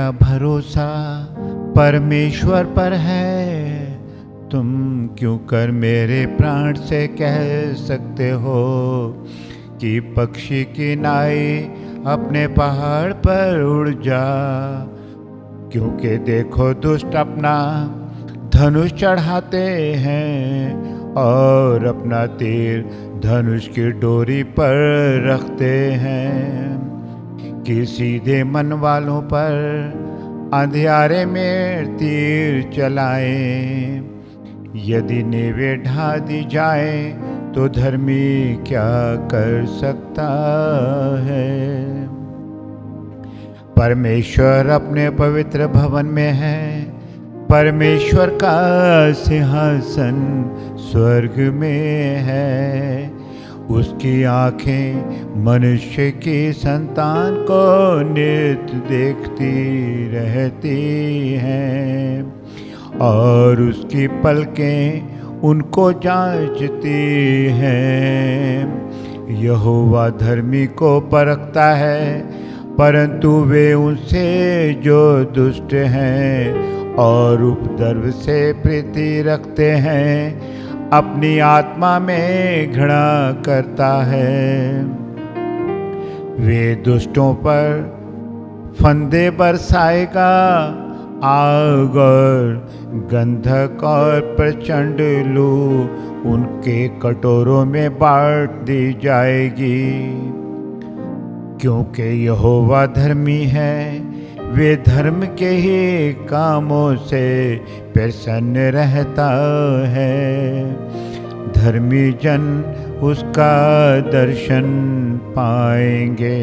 मेरा भरोसा परमेश्वर पर है। तुम क्यों कर मेरे प्राण से कह सकते हो कि पक्षी की नाई अपने पहाड़ पर उड़ जा। क्योंकि देखो दुष्ट अपना धनुष चढ़ाते हैं और अपना तीर धनुष की डोरी पर रखते हैं कि सीधे मन वालों पर अंधियारे में तीर चलाएं। यदि नेवे ढा दी जाए तो धर्मी क्या कर सकता है। परमेश्वर अपने पवित्र भवन में है। परमेश्वर का सिंहासन स्वर्ग में है। उसकी आंखें मनुष्य की संतान को नित्य देखती रहती हैं और उसकी पलकें उनको जांचती हैं। यहोवा धर्मी को परखता है, परंतु वे उनसे जो दुष्ट हैं और उपद्रव से प्रीति रखते हैं अपनी आत्मा में घृणा करता है। वे दुष्टों पर फंदे बरसाएगा, आग और गंधक और प्रचंड लू उनके कटोरों में बांट दी जाएगी। क्योंकि यहोवा धर्मी है, वे धर्म के ही कामों से प्रसन्न रहता है। धर्मी जन उसका दर्शन पाएंगे।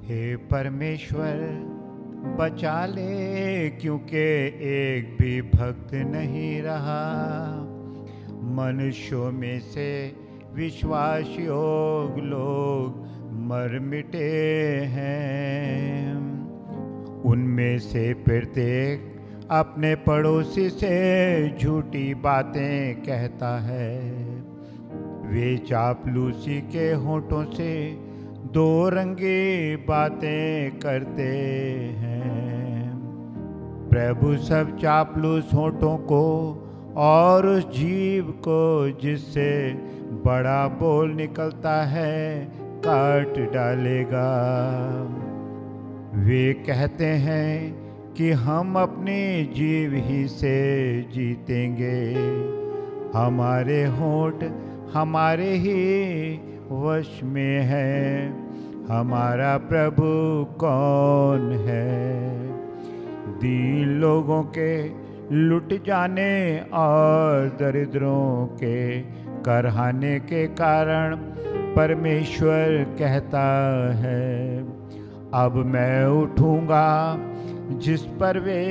हे परमेश्वर बचा ले, क्योंकि एक भी भक्त नहीं रहा। मनुष्यों में से विश्वास योग्य लोग मर मिटे हैं। उनमें से प्रत्येक अपने पड़ोसी से झूठी बातें कहता है। वे चापलूसी के होठों से दो रंगी बातें करते हैं। प्रभु सब चापलूस होठों को और उस जीव को जिससे बड़ा बोल निकलता है काट डालेगा। वे कहते हैं कि हम अपने जीव ही से जीतेंगे। हमारे होंठ हमारे ही वश में है। हमारा प्रभु कौन है। दीन लोगों के लुट जाने और दरिद्रों के करहाने के कारण परमेश्वर कहता है, अब मैं उठूंगा जिस पर वे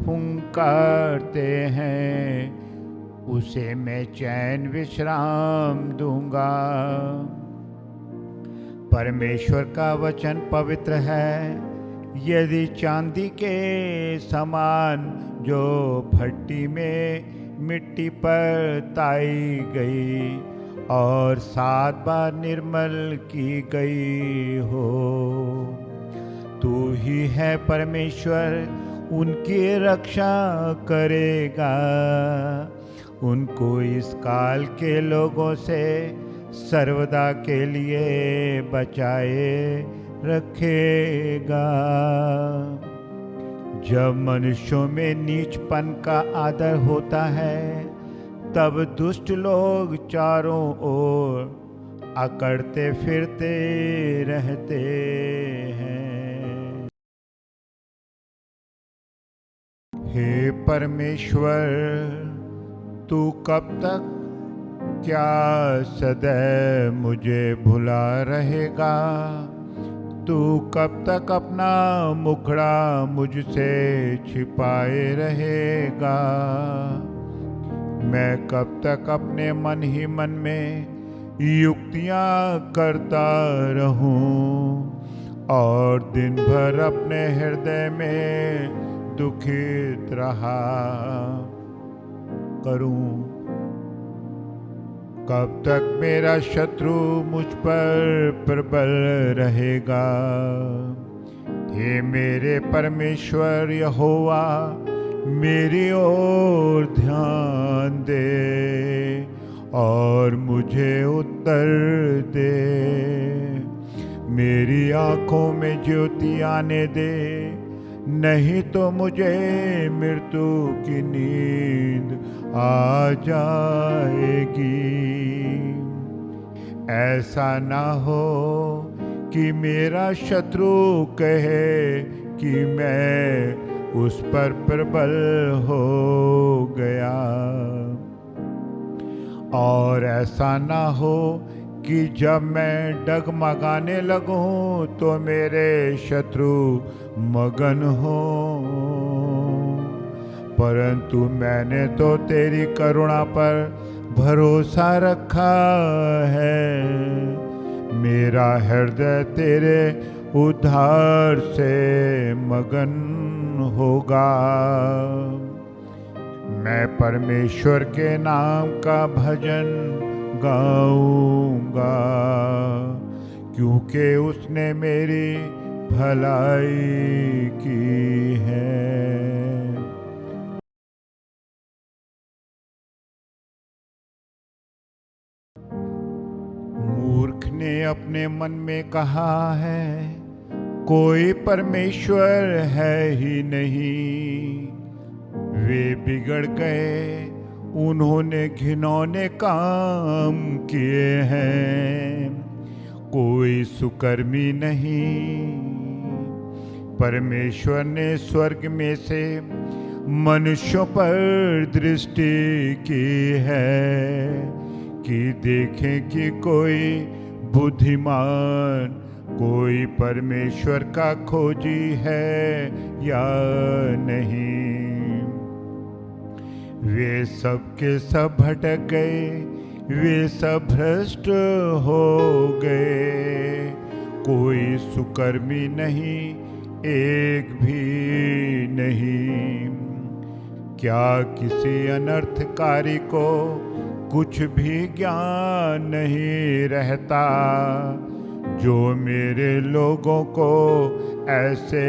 फुंकारते हैं, उसे मैं चैन विश्राम दूंगा। परमेश्वर का वचन पवित्र है, यदि चांदी के समान जो भट्टी में मिट्टी पर ताई गई और 7 बार निर्मल की गई हो। तू ही है परमेश्वर, उनकी रक्षा करेगा। उनको इस काल के लोगों से सर्वदा के लिए बचाए रखेगा। जब मनुष्यों में नीचपन का आदर होता है, तब दुष्ट लोग चारों ओर अकड़ते फिरते रहते हैं। हे परमेश्वर, तू कब तक क्या सदैव मुझे भुला रहेगा। तू कब तक अपना मुखड़ा मुझसे छिपाए रहेगा। मैं कब तक अपने मन ही मन में युक्तियां करता रहूं और दिन भर अपने हृदय में दुखित रहा कब तक मेरा शत्रु मुझ पर प्रबल रहेगा? हे मेरे परमेश्वर यहोवा, मेरी ओर ध्यान दे और मुझे उत्तर दे। मेरी आंखों में ज्योति आने दे, नहीं तो मुझे मृत्यु की नींद आ जाएगी। ऐसा ना हो कि मेरा शत्रु कहे कि मैं उस पर प्रबल हो गया, और ऐसा ना हो कि जब मैं डगमगाने लगूं तो मेरे शत्रु मगन हो। परंतु मैंने तो तेरी करुणा पर भरोसा रखा है। मेरा हृदय तेरे उद्धार से मगन होगा। मैं परमेश्वर के नाम का भजन गाऊंगा, क्योंकि उसने मेरी भलाई की है। मूर्ख ने अपने मन में कहा है, कोई परमेश्वर है ही नहीं। वे बिगड़ गए, उन्होंने घिनौने काम किए हैं। कोई सुकर्मी नहीं। परमेश्वर ने स्वर्ग में से मनुष्यों पर दृष्टि की है कि देखें कि कोई बुद्धिमान, कोई परमेश्वर का खोजी है या नहीं। वे सब के सब भटक गए, वे सब भ्रष्ट हो गए। कोई सुकर्मी नहीं, एक भी नहीं। क्या किसी अनर्थकारी को कुछ भी ज्ञान नहीं रहता, जो मेरे लोगों को ऐसे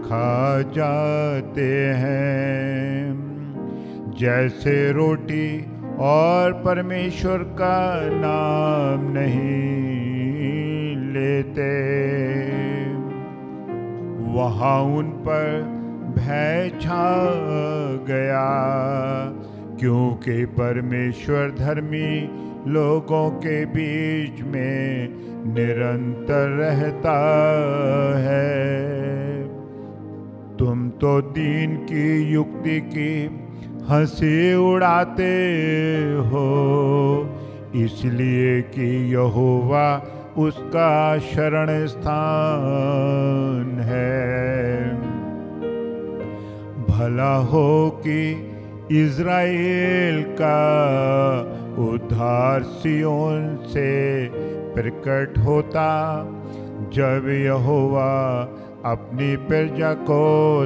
खा जाते हैं? जैसे रोटी और परमेश्वर का नाम नहीं लेते, वहाँ उन पर भय छा गया, क्योंकि परमेश्वर धर्मी लोगों के बीच में निरंतर रहता है। तुम तो दीन की युक्ति की हंसी उड़ाते हो, इसलिए कि यहोवा उसका शरण स्थान है। भला हो कि इज़राइल का उद्धार सिय्योन से प्रकट होता, जब यहोवा अपनी प्रजा को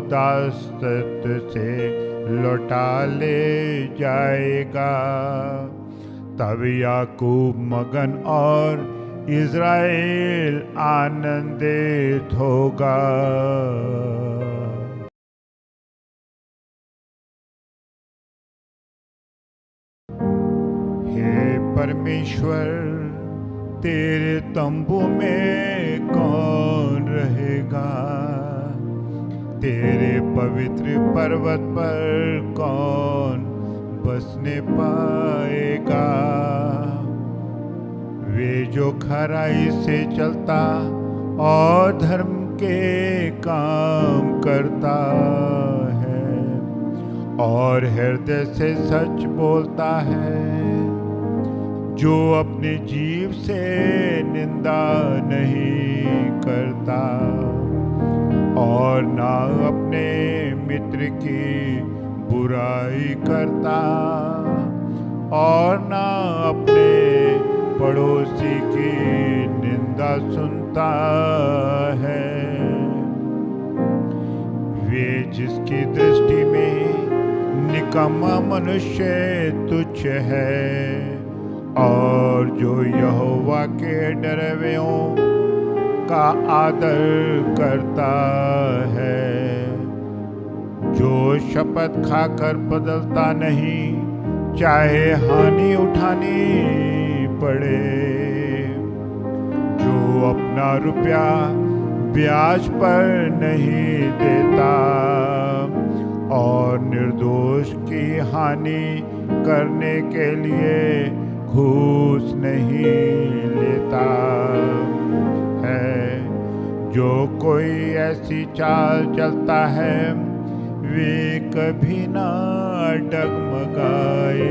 दासत्व से लौटा ले जाएगा। तब याकूब मगन और इज़राइल आनंदित होगा। हे परमेश्वर, तेरे तंबू में कौन रहेगा? तेरे पवित्र पर्वत पर कौन बसने पाएगा? वे जो खराई से चलता और धर्म के काम करता है और हृदय से सच बोलता है, जो अपने जीव से निंदा नहीं करता और ना अपने मित्र की बुराई करता और ना अपने पड़ोसी की निंदा सुनता है। वे जिसकी दृष्टि में निकम्मा मनुष्य तुच्छ है और जो यहोवा के डरवेयों का आदर करता है, जो शपथ खाकर बदलता नहीं, चाहे हानि उठानी पड़े, जो अपना रुपया ब्याज पर नहीं देता और निर्दोष की हानि करने के लिए घूस नहीं लेता है। जो कोई ऐसी चाल चलता है वे कभी ना डगमगाए।